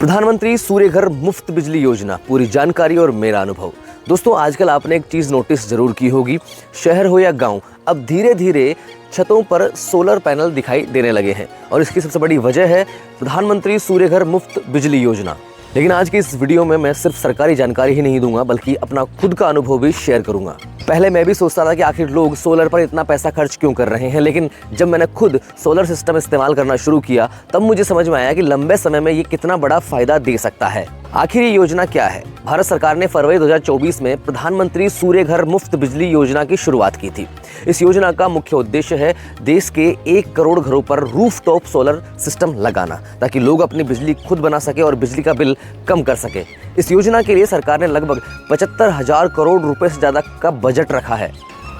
प्रधानमंत्री सूर्य घर मुफ्त बिजली योजना, पूरी जानकारी और मेरा अनुभव। दोस्तों, आजकल आपने एक चीज़ नोटिस जरूर की होगी, शहर हो या गांव, अब धीरे धीरे छतों पर सोलर पैनल दिखाई देने लगे हैं और इसकी सबसे बड़ी वजह है प्रधानमंत्री सूर्य घर मुफ्त बिजली योजना। लेकिन आज की इस वीडियो में मैं सिर्फ सरकारी जानकारी ही नहीं दूंगा, बल्कि अपना खुद का अनुभव भी शेयर करूंगा। पहले मैं भी सोचता था कि आखिर लोग सोलर पर इतना पैसा खर्च क्यों कर रहे हैं, लेकिन जब मैंने खुद सोलर सिस्टम इस्तेमाल करना शुरू किया तब मुझे समझ में आया कि लंबे समय में ये कितना बड़ा फायदा दे सकता है। आखिर ये योजना क्या है? भारत सरकार ने फरवरी 2024 में प्रधानमंत्री सूर्य घर मुफ्त बिजली योजना की शुरुआत की थी। इस योजना का मुख्य उद्देश्य है देश के 1 करोड़ घरों पर रूफटॉप सोलर सिस्टम लगाना, ताकि लोग अपनी बिजली खुद बना सके और बिजली का बिल कम कर सके। इस योजना के लिए सरकार ने लगभग 75,000 करोड़ रुपए से ज्यादा का बजट रखा है।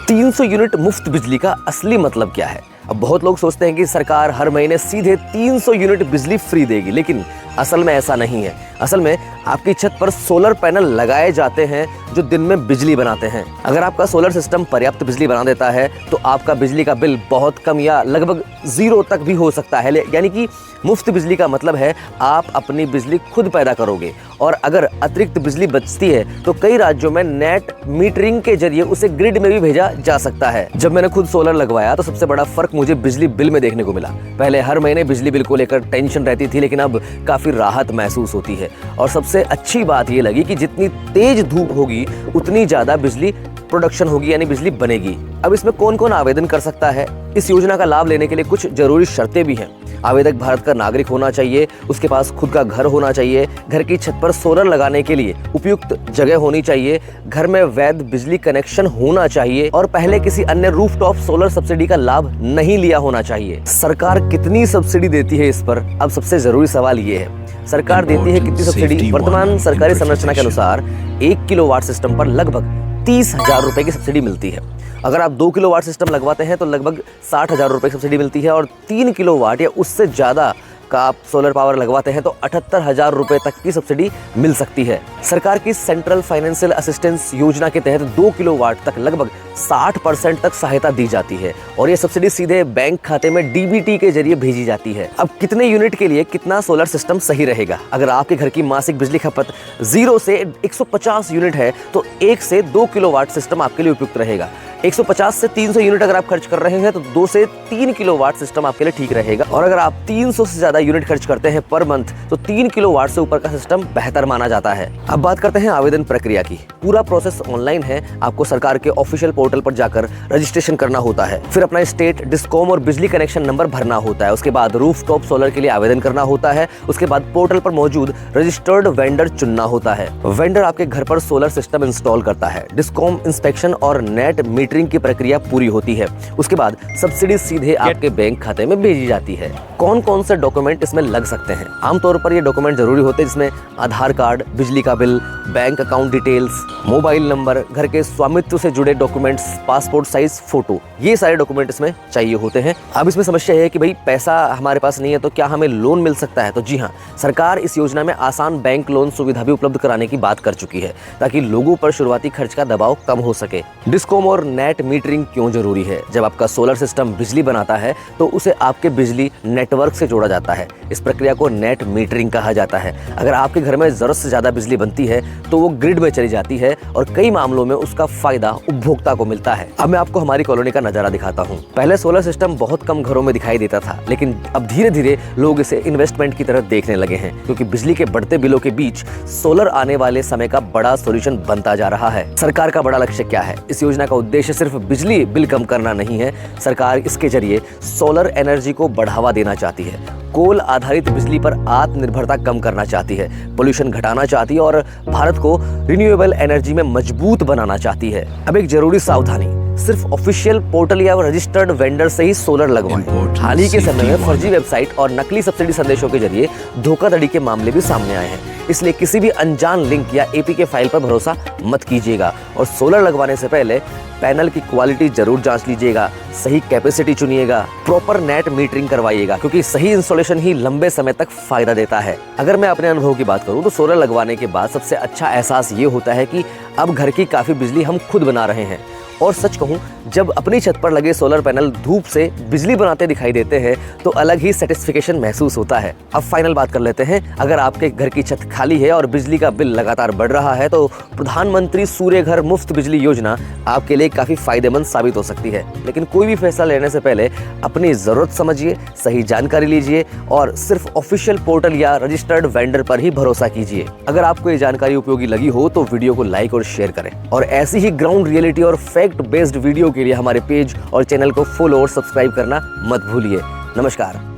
300 यूनिट मुफ्त बिजली का असली मतलब क्या है? अब बहुत लोग सोचते हैं कि सरकार हर महीने सीधे 300 यूनिट बिजली फ्री देगी, लेकिन असल में ऐसा नहीं है। असल में आपकी छत पर सोलर पैनल लगाए जाते हैं जो दिन में बिजली बनाते हैं। अगर आपका सोलर सिस्टम पर्याप्त बिजली बना देता है तो आपका बिजली का बिल बहुत कम या लगभग 0 तक भी हो सकता है। यानी कि मुफ्त बिजली का मतलब है आप अपनी बिजली खुद पैदा करोगे, और अगर अतिरिक्त बिजली बचती है तो कई राज्यों में नेट मीटरिंग के जरिए उसे ग्रिड में भी भेजा जा सकता है। जब मैंने खुद सोलर लगवाया तो सबसे बड़ा फर्क मुझे बिजली बिल में देखने को मिला। पहले हर महीने बिजली बिल को लेकर टेंशन रहती थी, लेकिन अब काफी राहत महसूस होती है। और सबसे अच्छी बात ये लगी कि जितनी तेज धूप होगी उतनी ज्यादा बिजली प्रोडक्शन होगी, यानी बिजली बनेगी। अब इसमें कौन कौन आवेदन कर सकता है? इस योजना का लाभ लेने के लिए कुछ जरूरी शर्तें भी हैं। आवेदक भारत का नागरिक होना चाहिए, उसके पास खुद का घर होना चाहिए, घर की छत पर सोलर लगाने के लिए उपयुक्त जगह होनी चाहिए, घर में वैध बिजली कनेक्शन होना चाहिए और पहले किसी अन्य रूफटॉप सोलर सब्सिडी का लाभ नहीं लिया होना चाहिए। सरकार कितनी सब्सिडी देती है इस पर? अब सबसे जरूरी सवाल ये है, सरकार देती है कितनी सब्सिडी? वर्तमान सरकारी संरचना के अनुसार 1 किलोवाट सिस्टम पर लगभग 30,000 रुपए की सब्सिडी मिलती है। अगर आप 2 किलोवाट सिस्टम लगवाते हैं तो लगभग 60,000 रुपए की सब्सिडी मिलती है, और 3 किलोवाट या उससे ज़्यादा का आप सोलर पावर लगवाते हैं तो 78,000 रुपए तक की सब्सिडी मिल सकती है। सरकार की सेंट्रल फाइनेंशियल असिस्टेंस योजना के तहत 2 किलोवाट तक लगभग 60% तक सहायता दी जाती है, और ये सब्सिडी सीधे बैंक खाते में डीबीटी के जरिए भेजी जाती है। अब कितने यूनिट के लिए कितना सोलर सिस्टम सही रहेगा? अगर आपके घर की मासिक बिजली खपत 0 से 150 यूनिट है तो 1 से 2 किलोवाट सिस्टम आपके लिए उपयुक्त रहेगा। 150 से 300 यूनिट अगर आप खर्च कर रहे हैं तो 2 से 3 किलोवाट सिस्टम आपके लिए ठीक रहेगा, और अगर आप 300 से ज्यादा यूनिट खर्च करते हैं पर मंथ तो 3 किलोवाट से ऊपर का सिस्टम बेहतर माना जाता है। अब बात करते हैं आवेदन प्रक्रिया की। पूरा प्रोसेस ऑनलाइन है। आपको सरकार के ऑफिशियल पोर्टल पर जाकर रजिस्ट्रेशन करना होता है, फिर अपना स्टेट, डिस्कॉम और बिजली कनेक्शन नंबर भरना होता है। उसके बाद रूफटॉप सोलर के लिए आवेदन करना होता है। उसके बाद पोर्टल पर मौजूद रजिस्टर्ड वेंडर चुनना होता है। वेंडर आपके घर पर सोलर सिस्टम इंस्टॉल करता है। डिस्कॉम इंस्पेक्शन और नेट मीटरिंग की प्रक्रिया पूरी होती है। उसके बाद सब्सिडी सीधे आपके बैंक खाते में भेजी जाती है। कौन कौन से डॉक्यूमेंट इसमें लग सकते हैं? आमतौर पर ये डॉक्यूमेंट जरूरी होते हैं, जिसमें आधार कार्ड, बिजली का bill, bank account details, mobile number, घर के स्वामित्व से जुड़े डॉक्यूमेंट्स, पासपोर्ट साइज फोटो, ये सारे डॉक्यूमेंट इसमें चाहिए होते हैं। अब इसमें समस्या है कि भाई पैसा हमारे पास नहीं है तो क्या हमें लोन मिल सकता है? तो जी हाँ, सरकार इस योजना में आसान बैंक लोन सुविधा भी उपलब्ध कराने की बात कर चुकी है, ताकि लोगों पर शुरुआती खर्च का दबाव कम हो सके। डिस्कॉम और नेट मीटरिंग क्यों जरूरी है? जब आपका सोलर सिस्टम बिजली बनाता है तो उसे आपके बिजली नेटवर्क से जोड़ा जाता है। इस प्रक्रिया को नेट मीटरिंग कहा जाता है। अगर आपके घर में जरूरत से ज्यादा बिजली बनती है तो वो ग्रिड में चली जाती है, और कई मामलों में उसका फायदा उपभोक्ता को मिलता है। अब मैं आपको हमारी कॉलोनी का नजारा दिखाता हूँ। पहले सोलर सिस्टम बहुत कम घरों में दिखाई देता था, लेकिन अब धीरे धीरे लोग इसे इन्वेस्टमेंट की तरह देखने लगे हैं, क्योंकि बिजली के बढ़ते बिलों के बीच सोलर आने वाले समय का बड़ा सोल्यूशन बनता जा रहा है। सरकार का बड़ा लक्ष्य क्या है? इस योजना का उद्देश्य सिर्फ बिजली बिल कम करना नहीं है। सरकार इसके जरिए सोलर एनर्जी को बढ़ावा देना चाहती है, कोल आधारित बिजली पर आत्मनिर्भरता कम करना चाहती है, पोल्यूशन घटाना चाहती है और भारत को रिन्यूएबल एनर्जी में मजबूत बनाना चाहती है। अब एक जरूरी सावधानी, सिर्फ ऑफिशियल पोर्टल या रजिस्टर्ड वेंडर से ही सोलर लगवाएं। हाल ही के समय में फर्जी वेबसाइट और नकली सब्सिडी संदेशों के जरिए धोखाधड़ी के मामले भी सामने आए हैं, इसलिए किसी भी अनजान लिंक या एपीके फाइल पर भरोसा मत कीजिएगा। और सोलर लगवाने से पहले पैनल की क्वालिटी जरूर जांच लीजिएगा, सही कैपेसिटी चुनिएगा, प्रॉपर नेट मीटरिंग करवाइएगा, क्योंकि सही इंस्टॉलेशन ही लंबे समय तक फायदा देता है। अगर मैं अपने अनुभव की बात करूं तो सोलर लगवाने के बाद सबसे अच्छा एहसास ये होता है कि अब घर की काफी बिजली हम खुद बना रहे हैं, और सच कहूं, जब अपनी छत पर लगे सोलर पैनल धूप से बिजली बनाते दिखाई देते हैं तो अलग ही सेटिस्फिकेशन महसूस होता है। अब फाइनल बात कर लेते हैं। अगर आपके घर की छत खाली है और बिजली का बिल लगातार बढ़ रहा है तो प्रधानमंत्री सूर्य घर मुफ्त बिजली योजना आपके लिए काफी फायदेमंद साबित हो सकती है। लेकिन कोई भी फैसला लेने से पहले अपनी जरूरत समझिए, सही जानकारी लीजिए और सिर्फ ऑफिशियल पोर्टल या रजिस्टर्ड वेंडर पर ही भरोसा कीजिए। अगर आपको ये जानकारी उपयोगी लगी हो तो वीडियो को लाइक और शेयर करें और ऐसी ही ग्राउंड रियलिटी और फैक्ट बेस्ड वीडियो के लिए हमारे पेज और चैनल को फॉलो और सब्सक्राइब करना मत भूलिए। नमस्कार।